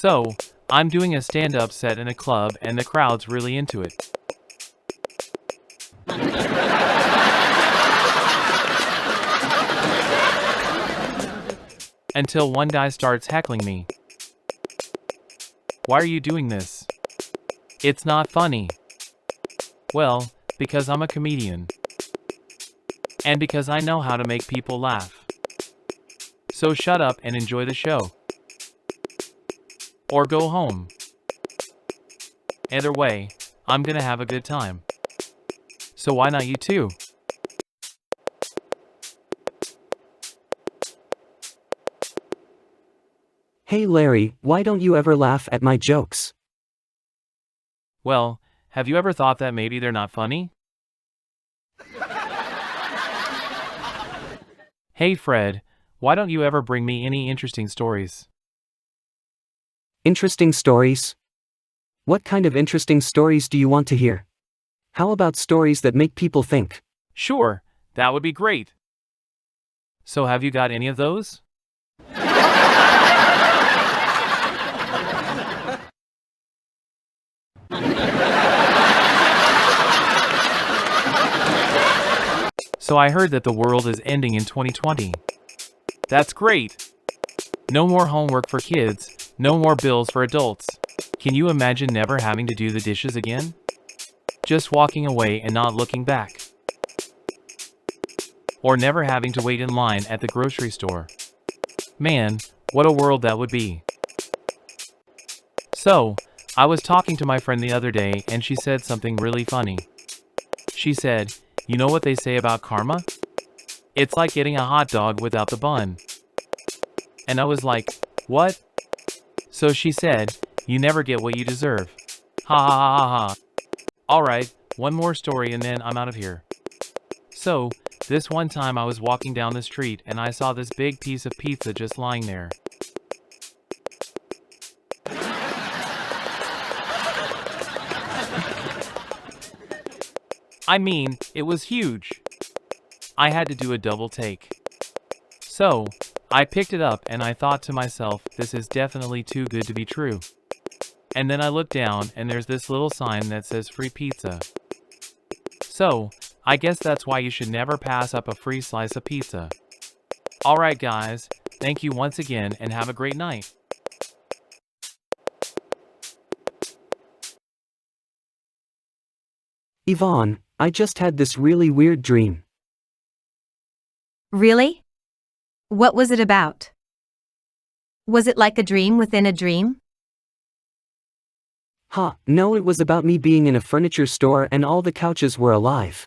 So, I'm doing a stand-up set in a club and the crowd's really into it. Until one guy starts heckling me. Why are you doing this? It's not funny. Well, because I'm a comedian. And because I know how to make people laugh. So shut up and enjoy the show. Or go home. Either way, I'm gonna have a good time. So why not you too? Hey Larry, why don't you ever laugh at my jokes? Well, have you ever thought that maybe they're not funny? Hey Fred, why don't you ever bring me any interesting stories? Interesting stories? What kind of interesting stories do you want to hear? How about stories that make people think? Sure, that would be great. So have you got any of those? So I heard that the world is ending in 2020. That's great. No more homework for kids, no more bills for adults. Can you imagine never having to do the dishes again? Just walking away and not looking back. Or never having to wait in line at the grocery store. Man, what a world that would be. So, I was talking to my friend the other day and she said something really funny. She said, "You know what they say about karma? It's like getting a hot dog without the bun." And I was like, what? So she said, "You never get what you deserve." Ha ha ha ha ha. Alright, one more story and then I'm out of here. So, this one time I was walking down the street and I saw this big piece of pizza just lying there. I mean, it was huge. I had to do a double take. So, I picked it up and I thought to myself, this is definitely too good to be true. And then I looked down and there's this little sign that says free pizza. So, I guess that's why you should never pass up a free slice of pizza. Alright guys, thank you once again and have a great night. Yvonne, I just had this really weird dream. Really? What was it about? Was it like a dream within a dream? No, it was about me being in a furniture store and all the couches were alive.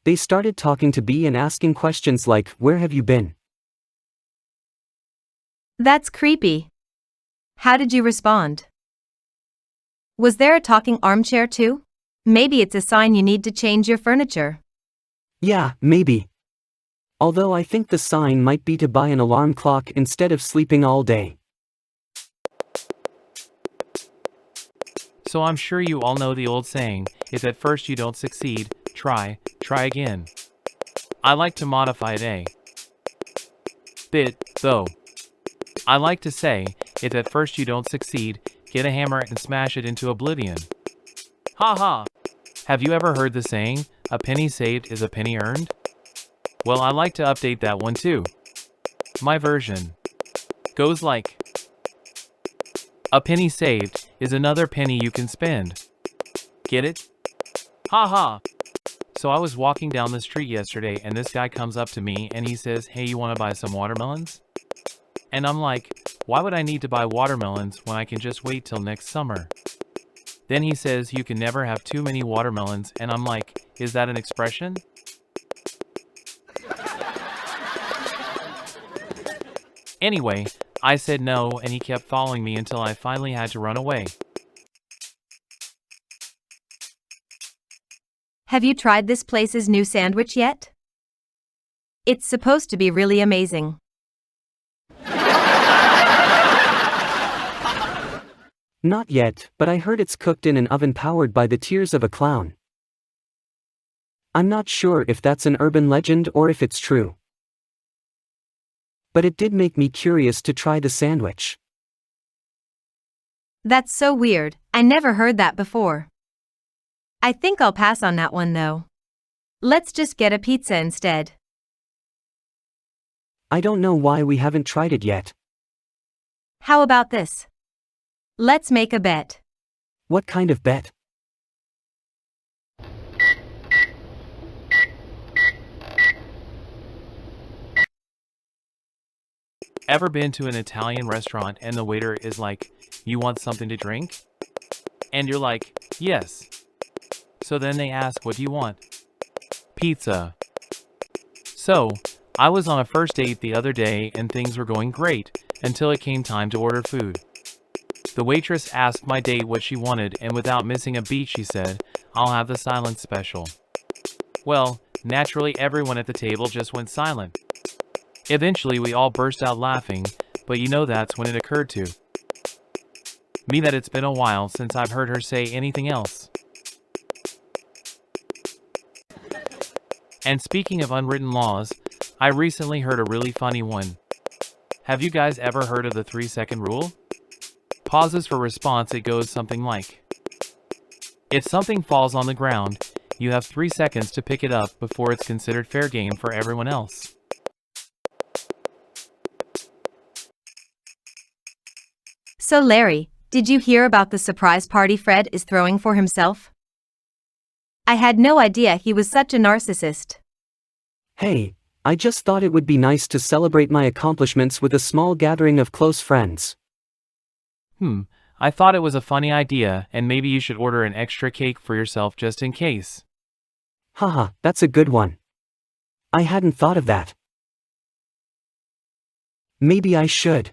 They started talking to me and asking questions like, "Where have you been?" That's creepy. How did you respond? Was there a talking armchair too? Maybe it's a sign you need to change your furniture. Yeah, maybe. Although I think the sign might be to buy an alarm clock instead of sleeping all day. So I'm sure you all know the old saying, if at first you don't succeed, try again. I like to modify it a bit, though. I like to say, if at first you don't succeed, get a hammer and smash it into oblivion. Ha ha! Have you ever heard the saying, a penny saved is a penny earned? Well, I like to update that one too. My version goes like, a penny saved is another penny you can spend. Get it? Ha ha! So I was walking down the street yesterday and this guy comes up to me and he says, "Hey, you wanna buy some watermelons?" And I'm like, why would I need to buy watermelons when I can just wait till next summer? Then he says, "You can never have too many watermelons," and I'm like, is that an expression? Anyway, I said no and he kept following me until I finally had to run away. Have you tried this place's new sandwich yet? It's supposed to be really amazing. Not yet, but I heard it's cooked in an oven powered by the tears of a clown. I'm not sure if that's an urban legend or if it's true. But it did make me curious to try the sandwich. That's so weird, I never heard that before. I think I'll pass on that one though. Let's just get a pizza instead. I don't know why we haven't tried it yet. How about this? Let's make a bet. What kind of bet? Ever been to an Italian restaurant and the waiter is like, "You want something to drink?" And you're like, "Yes." So then they ask, "What do you want?" "Pizza." So, I was on a first date the other day and things were going great, until it came time to order food. The waitress asked my date what she wanted and without missing a beat she said, "I'll have the silent special." Well, naturally everyone at the table just went silent. Eventually we all burst out laughing, but that's when it occurred to me that it's been a while since I've heard her say anything else. And speaking of unwritten laws, I recently heard a really funny one. Have you guys ever heard of the 3-second rule? Pauses for response, it goes something like, if something falls on the ground, you have 3 seconds to pick it up before it's considered fair game for everyone else. So Larry, did you hear about the surprise party Fred is throwing for himself? I had no idea he was such a narcissist. Hey, I just thought it would be nice to celebrate my accomplishments with a small gathering of close friends. I thought it was a funny idea and maybe you should order an extra cake for yourself just in case. Haha, that's a good one. I hadn't thought of that. Maybe I should.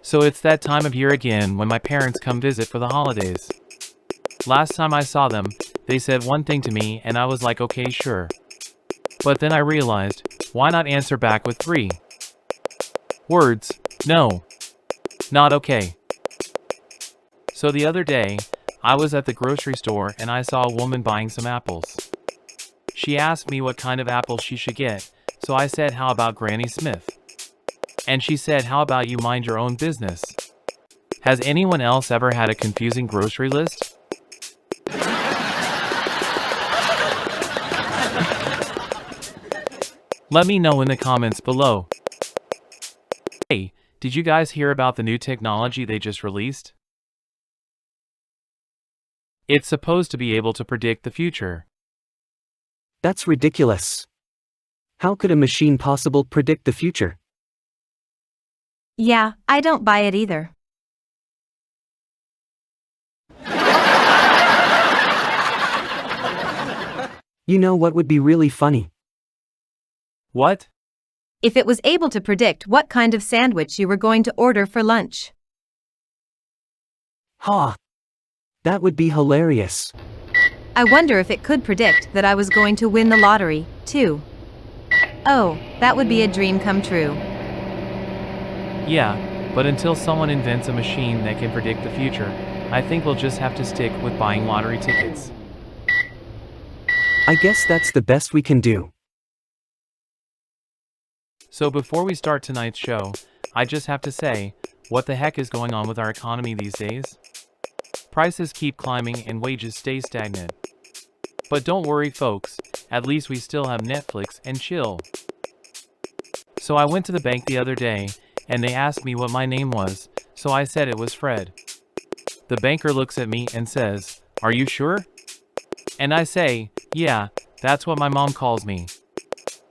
So it's that time of year again when my parents come visit for the holidays. Last time I saw them, they said one thing to me and I was like, okay, sure. But then I realized, why not answer back with 3 words? No. Not okay. So the other day, I was at the grocery store and I saw a woman buying some apples. She asked me what kind of apples she should get, so I said, how about Granny Smith? And she said, how about you mind your own business? Has anyone else ever had a confusing grocery list? Let me know in the comments below. Hey, did you guys hear about the new technology they just released? It's supposed to be able to predict the future. That's ridiculous. How could a machine possibly predict the future? Yeah, I don't buy it either. You know what would be really funny? What? If it was able to predict what kind of sandwich you were going to order for lunch. Ha! That would be hilarious. I wonder if it could predict that I was going to win the lottery, too. Oh, that would be a dream come true. Yeah, but until someone invents a machine that can predict the future, I think we'll just have to stick with buying lottery tickets. I guess that's the best we can do. So before we start tonight's show, I just have to say, what the heck is going on with our economy these days? Prices keep climbing and wages stay stagnant. But don't worry folks, at least we still have Netflix and chill. So I went to the bank the other day, and they asked me what my name was, so I said it was Fred. The banker looks at me and says, "Are you sure?" And I say, "Yeah, that's what my mom calls me."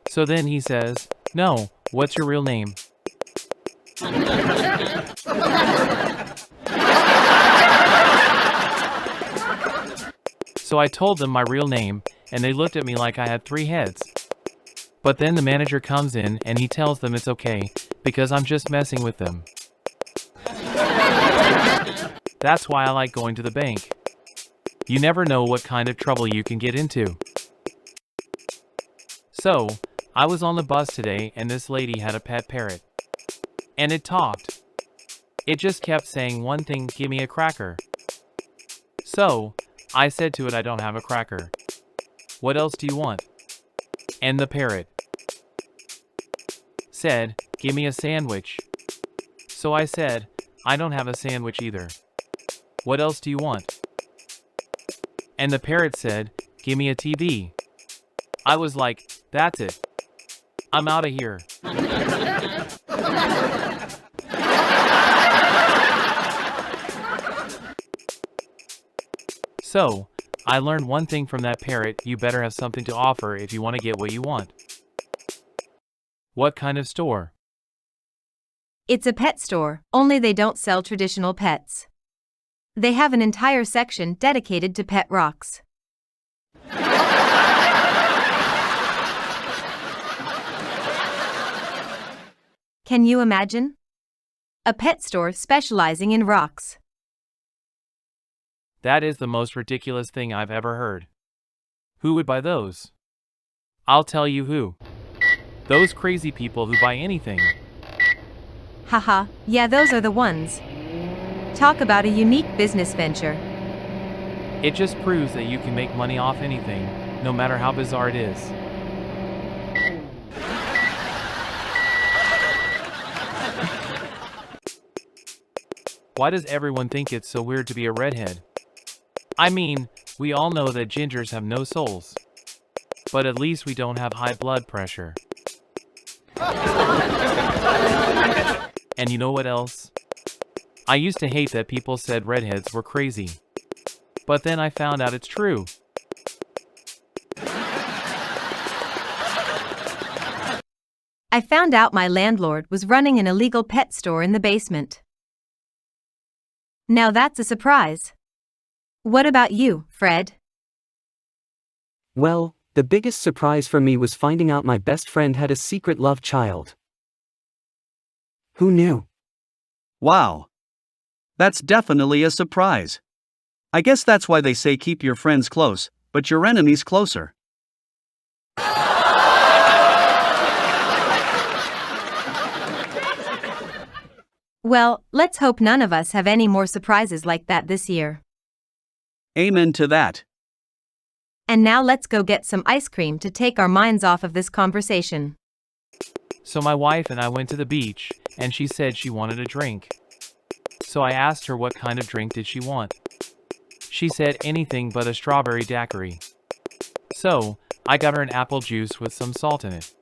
So then he says, "No, what's your real name?" So I told them my real name, and they looked at me like I had 3 heads. But then the manager comes in and he tells them it's okay, because I'm just messing with them. That's why I like going to the bank. You never know what kind of trouble you can get into. So, I was on the bus today and this lady had a pet parrot. And it talked. It just kept saying one thing, "Give me a cracker." So, I said to it, "I don't have a cracker. What else do you want?" And the parrot said, "Give me a sandwich." So I said, "I don't have a sandwich either. What else do you want?" And the parrot said, "Give me a TV." I was like, "That's it. I'm out of here." So, I learned one thing from that parrot: you better have something to offer if you want to get what you want. What kind of store? It's a pet store, only they don't sell traditional pets. They have an entire section dedicated to pet rocks. Can you imagine? A pet store specializing in rocks. That is the most ridiculous thing I've ever heard. Who would buy those? I'll tell you who. Those crazy people who buy anything. Haha, yeah, those are the ones. Talk about a unique business venture. It just proves that you can make money off anything, no matter how bizarre it is. Why does everyone think it's so weird to be a redhead? I mean, we all know that gingers have no souls. But at least we don't have high blood pressure. And you know what else? I used to hate that people said redheads were crazy. But then I found out it's true. I found out my landlord was running an illegal pet store in the basement. Now that's a surprise. What about you, Fred? Well, the biggest surprise for me was finding out my best friend had a secret love child. Who knew? Wow. That's definitely a surprise. I guess that's why they say keep your friends close, but your enemies closer. Well, let's hope none of us have any more surprises like that this year. Amen to that. And now let's go get some ice cream to take our minds off of this conversation. So my wife and I went to the beach, and she said she wanted a drink. So I asked her what kind of drink did she want. She said anything but a strawberry daiquiri. So, I got her an apple juice with some salt in it.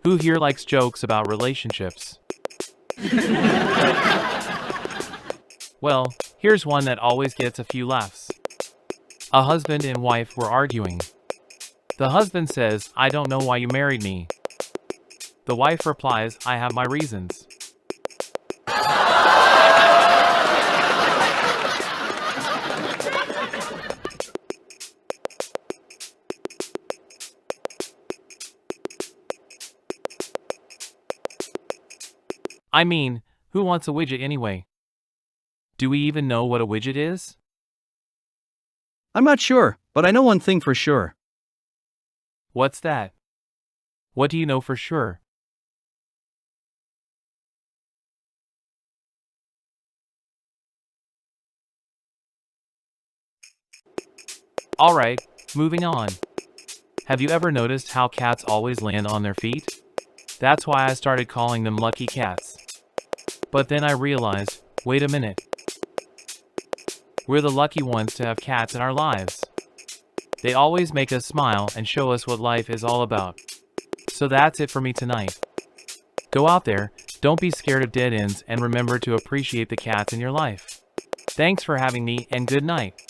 Who here likes jokes about relationships? Well, here's one that always gets a few laughs. A husband and wife were arguing. The husband says, "I don't know why you married me." The wife replies, "I have my reasons." I mean, who wants a widget anyway? Do we even know what a widget is? I'm not sure, but I know one thing for sure. What's that? What do you know for sure? Alright, moving on. Have you ever noticed how cats always land on their feet? That's why I started calling them lucky cats. But then I realized, wait a minute. We're the lucky ones to have cats in our lives. They always make us smile and show us what life is all about. So that's it for me tonight. Go out there, don't be scared of dead ends, and remember to appreciate the cats in your life. Thanks for having me, and good night.